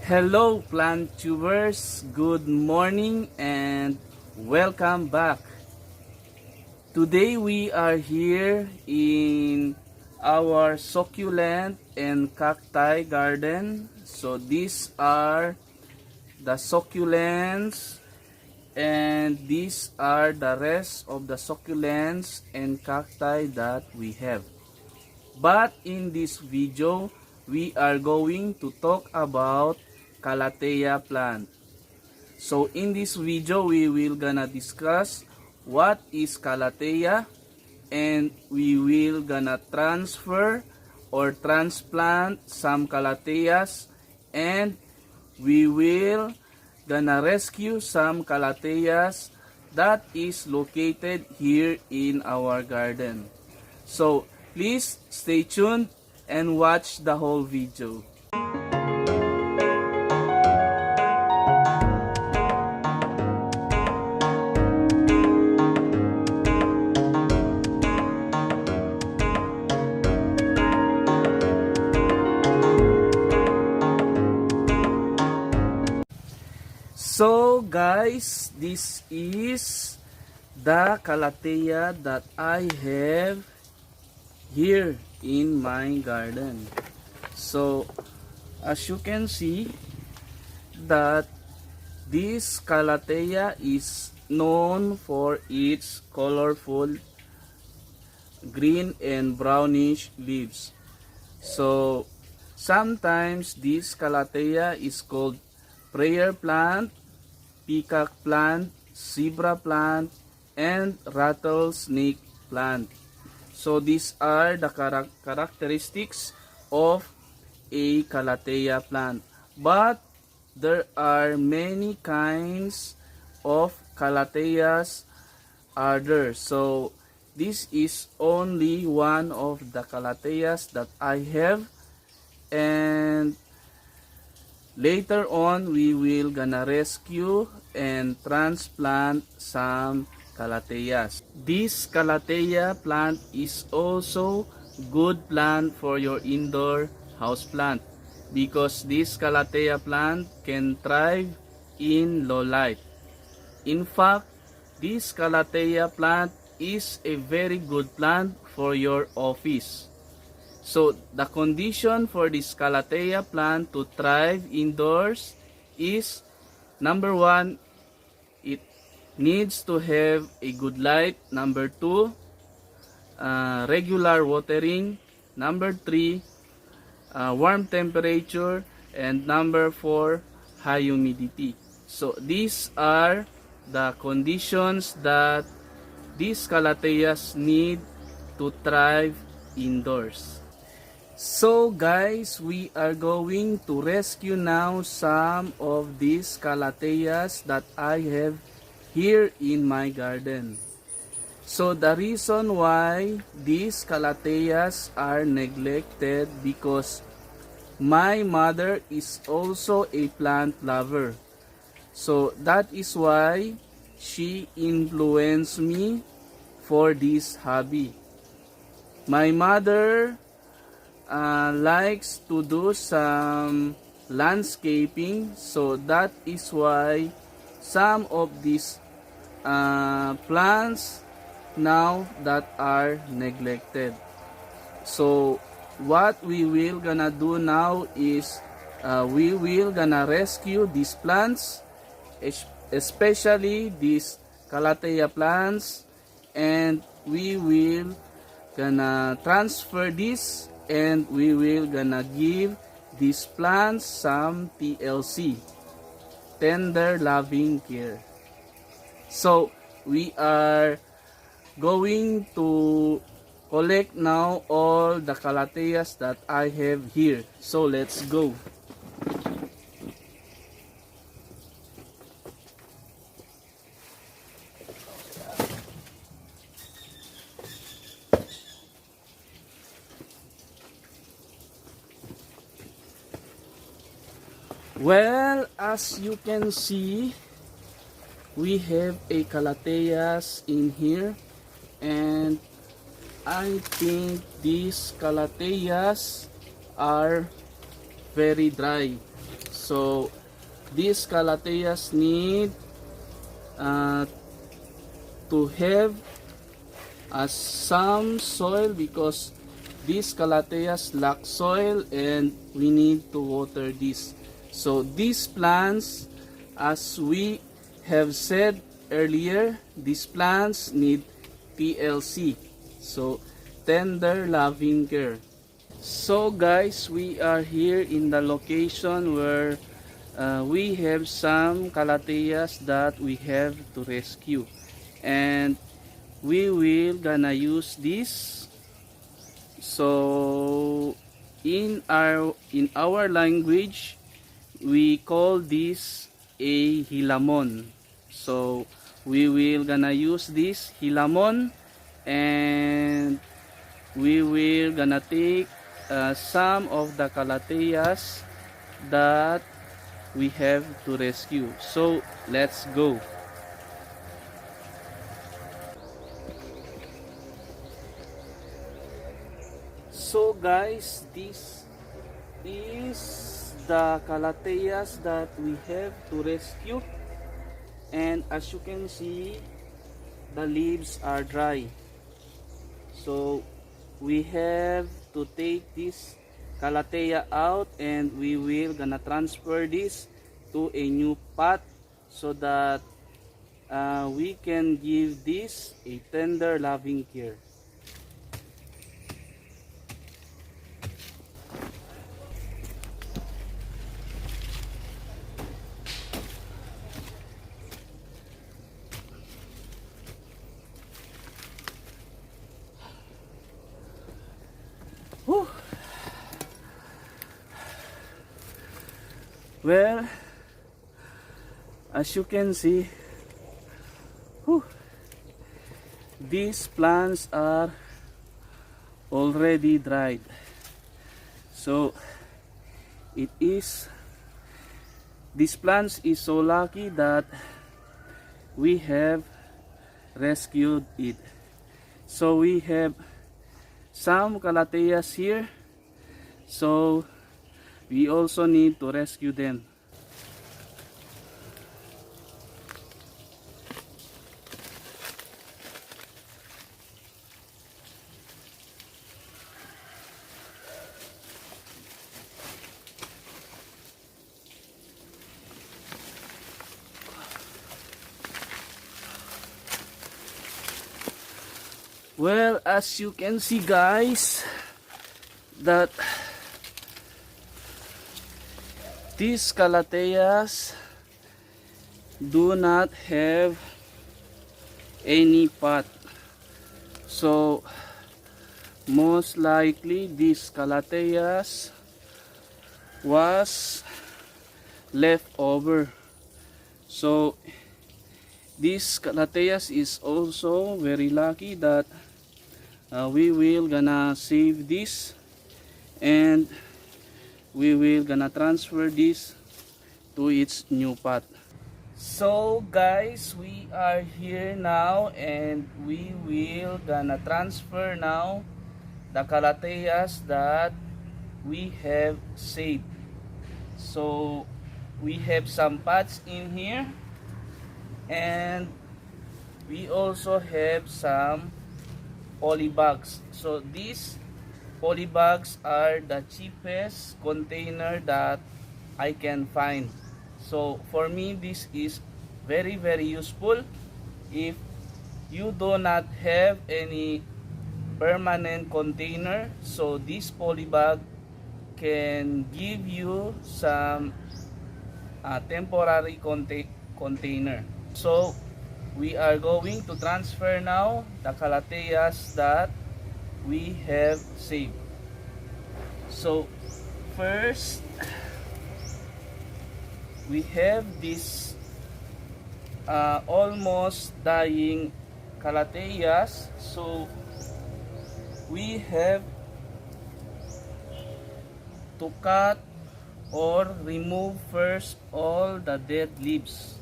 Hello plant tubers, good morning and welcome back. Today we are here in our succulent and cacti garden. So these are the succulents and these are the rest of the succulents and cacti that we have. But in this video, we are going to talk about Calathea plant. So in this video, we will gonna discuss what is Calathea, and we will gonna transfer or transplant some Calatheas, and we will gonna rescue some Calatheas that is located here in our garden. So please stay tuned and watch the whole video. So guys, this is the Calathea that I have here in my garden. So as you can see that this Calathea is known for its colorful green and brownish leaves. So sometimes this Calathea is called prayer plant, peacock plant, zebra plant, and rattlesnake plant. So these are the characteristics of a Calathea plant. But there are many kinds of Calatheas are there. So this is only one of the Calatheas that I have, and later on, we will gonna rescue and transplant some Calatheas. This Calathea plant is also good plant for your indoor house plant because this Calathea plant can thrive in low light. In fact, this Calathea plant is a very good plant for your office. So the condition for this Calathea plant to thrive indoors is, number one, it needs to have a good light. Number two, regular watering. Number three, warm temperature. And number four, high humidity. So these are the conditions that these Calatheas need to thrive indoors. So guys, we are going to rescue now some of these Calatheas that I have here in my garden. So the reason why these Calatheas are neglected because my mother is also a plant lover. So that is why she influenced me for this hobby. My mother likes to do some landscaping, so that is why some of these plants now that are neglected. So what we will gonna do now is we will gonna rescue these plants, especially these Calathea plants, and we will gonna transfer this, and we will gonna give these plants some TLC, tender loving care. So we are going to collect now all the Calatheas that I have here. So let's go. Well, as you can see, we have a Calatheas in here, and I think these Calatheas are very dry. So these calatheas need to have some soil, because these calatheas lack soil and we need to water this. So these plants, as we have said earlier, these plants need TLC, so tender loving care. So guys, we are here in the location where we have some calatheas that we have to rescue, and we will gonna use this. So in our language, we call this a hilamon. So we will gonna use this hilamon, and we will gonna take some of the calatheas that we have to rescue. So let's go. So guys, this is the calatheas that we have to rescue, and as you can see, the leaves are dry. So we have to take this calathea out, and we will gonna transfer this to a new pot so that we can give this a tender loving care. Whew. Well, as you can see, these plants are already dried. So this plants is so lucky that we have rescued it. So we have some calatheas here, so we also need to rescue them. Well, as you can see guys, that these calatheas do not have any pot. So most likely these calatheas was left over. So this calatheas is also very lucky that we will gonna save this, and we will gonna transfer this to its new pot. So guys, we are here now, and we will gonna transfer now the calatheas that we have saved. So we have some pots in here, and we also have some polybags. So these polybags are the cheapest container that I can find. So for me, this is very useful if you do not have any permanent container. So this polybag can give you some temporary container. So we are going to transfer now the calatheas that we have saved. So first, we have this almost dying calatheas. So we have to cut or remove first all the dead leaves.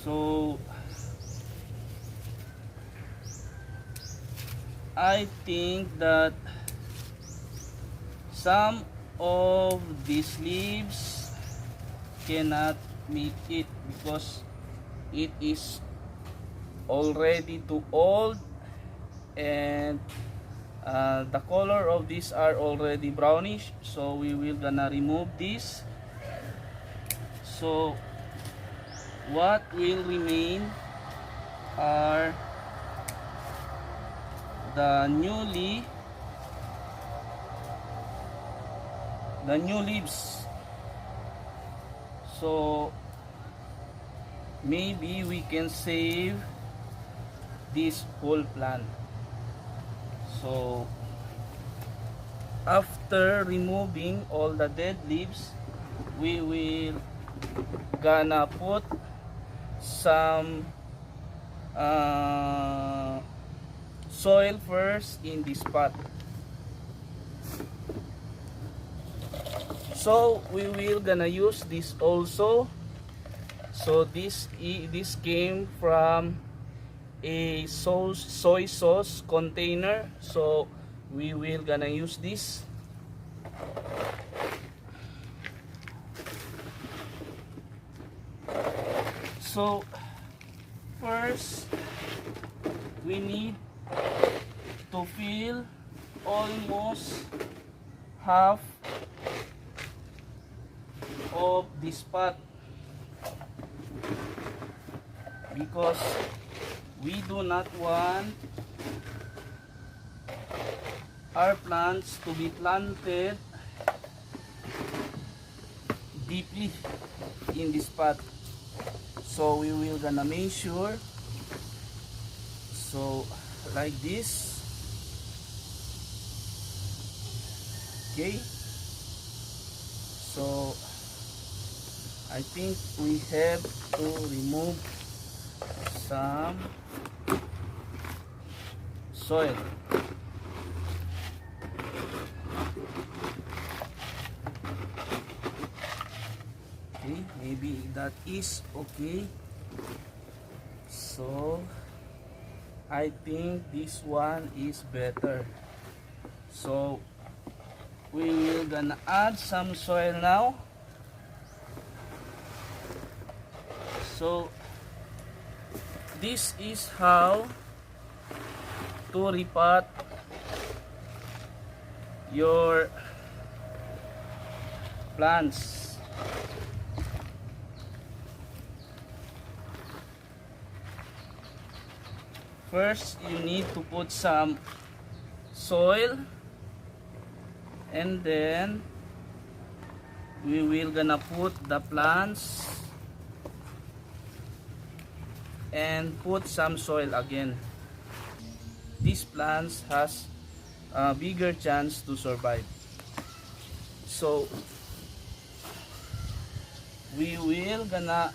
So I think that some of these leaves cannot make it because it is already too old, and the color of these are already brownish, so we will gonna remove this. So what will remain are the new leaves. So maybe we can save this whole plant. So after removing all the dead leaves, we will gonna put some soil first in this pot. So we will gonna use this also. So this came from a soy sauce container, so we will gonna use this. So first we need to fill almost half of this pot, because we do not want our plants to be planted deeply in this pot. So we will gonna make sure, so like this. Okay, so I think we have to remove some soil. Okay, maybe that is okay. So I think this one is better. So we will gonna add some soil now. So this is how to repot your plants. First, you need to put some soil, and then we will gonna put the plants and put some soil again. These plants has a bigger chance to survive. So we will gonna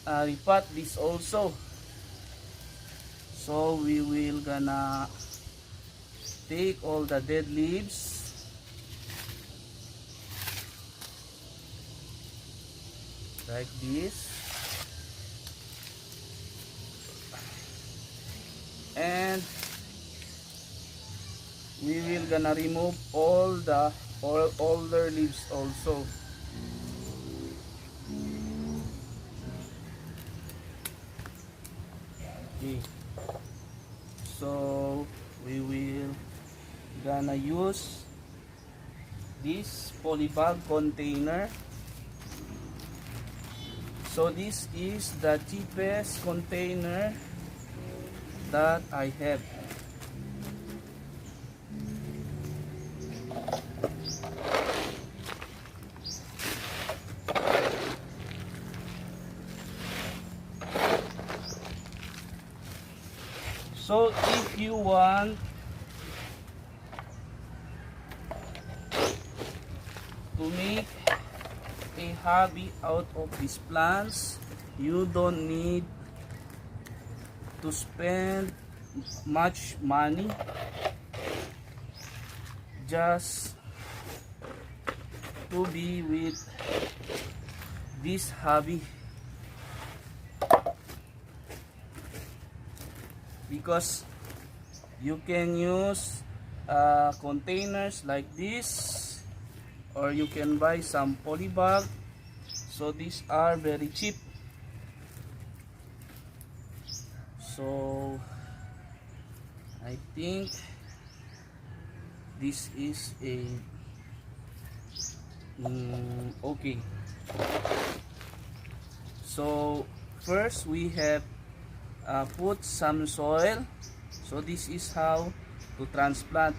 repot this also. So we will gonna take all the dead leaves like this, and we will gonna remove all the older leaves also. Okay, so we will gonna use this polybag container. So this is the cheapest container that I have. So if you want to make a hobby out of these plants, you don't need to spend much money. Just to be with this hobby. because you can use containers like this, or you can buy some poly bag. So these are very cheap. So I think this is a okay. So first we have put some soil. So this is how to transplant.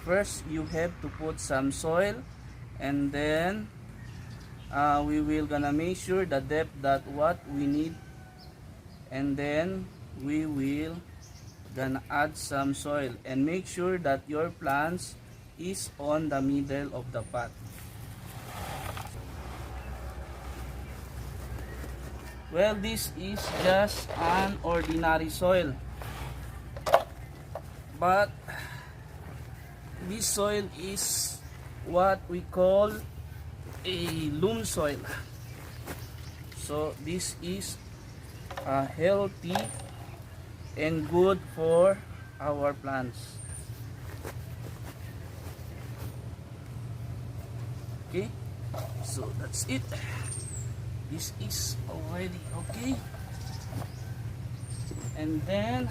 First you have to put some soil, and then we will gonna measure the depth that what we need, and then we will gonna add some soil, and make sure that your plants is on the middle of the pot. Well, this is just an ordinary soil, but this soil is what we call a loam soil. So this is healthy and good for our plants. Okay, so that's it. This is already okay, and then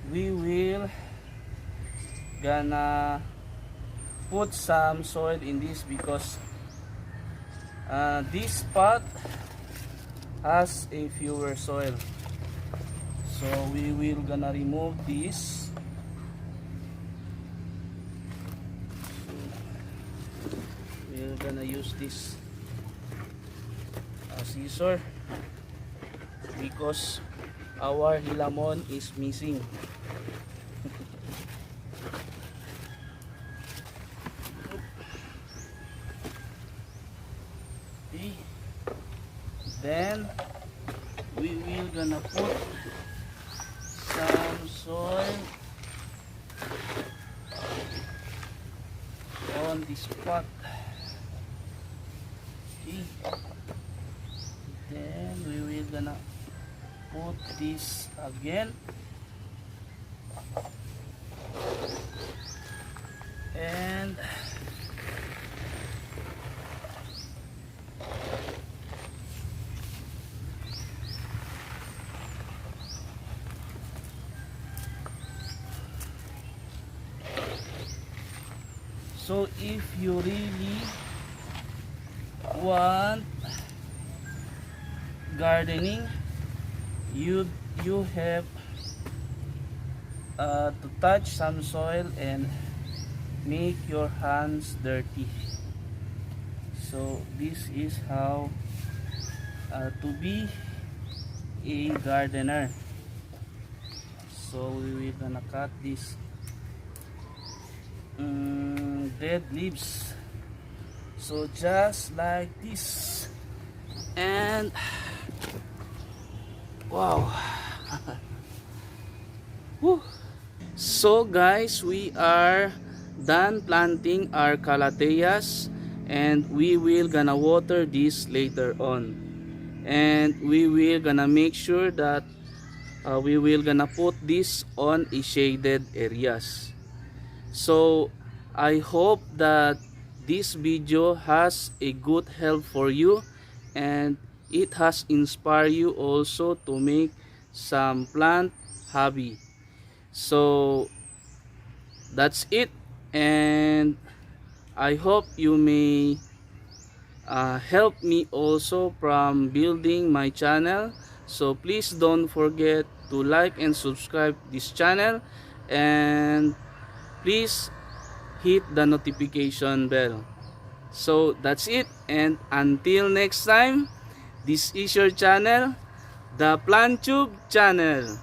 we will gonna put some soil in this, because this pot has a fewer soil. So we will gonna remove this. We're gonna use this scissor, because our hilamon is missing. Okay. Then we will gonna put some soil on this pot. Okay. Then we will gonna put this again, and so if you really want gardening, you have to touch some soil and make your hands dirty. So this is how to be a gardener. So we will gonna cut these dead leaves, so just like this, and wow. Woo. So guys, we are done planting our calatheas, and we will gonna water this later on, and we will gonna make sure that we will gonna put this on a shaded areas. So I hope that this video has a good help for you, and it has inspired you also to make some plant hobby. So that's it, and I hope you may help me also from building my channel. So please don't forget to like and subscribe this channel, and please hit the notification bell. So that's it, and until next time, this is your channel, the PlantTube channel.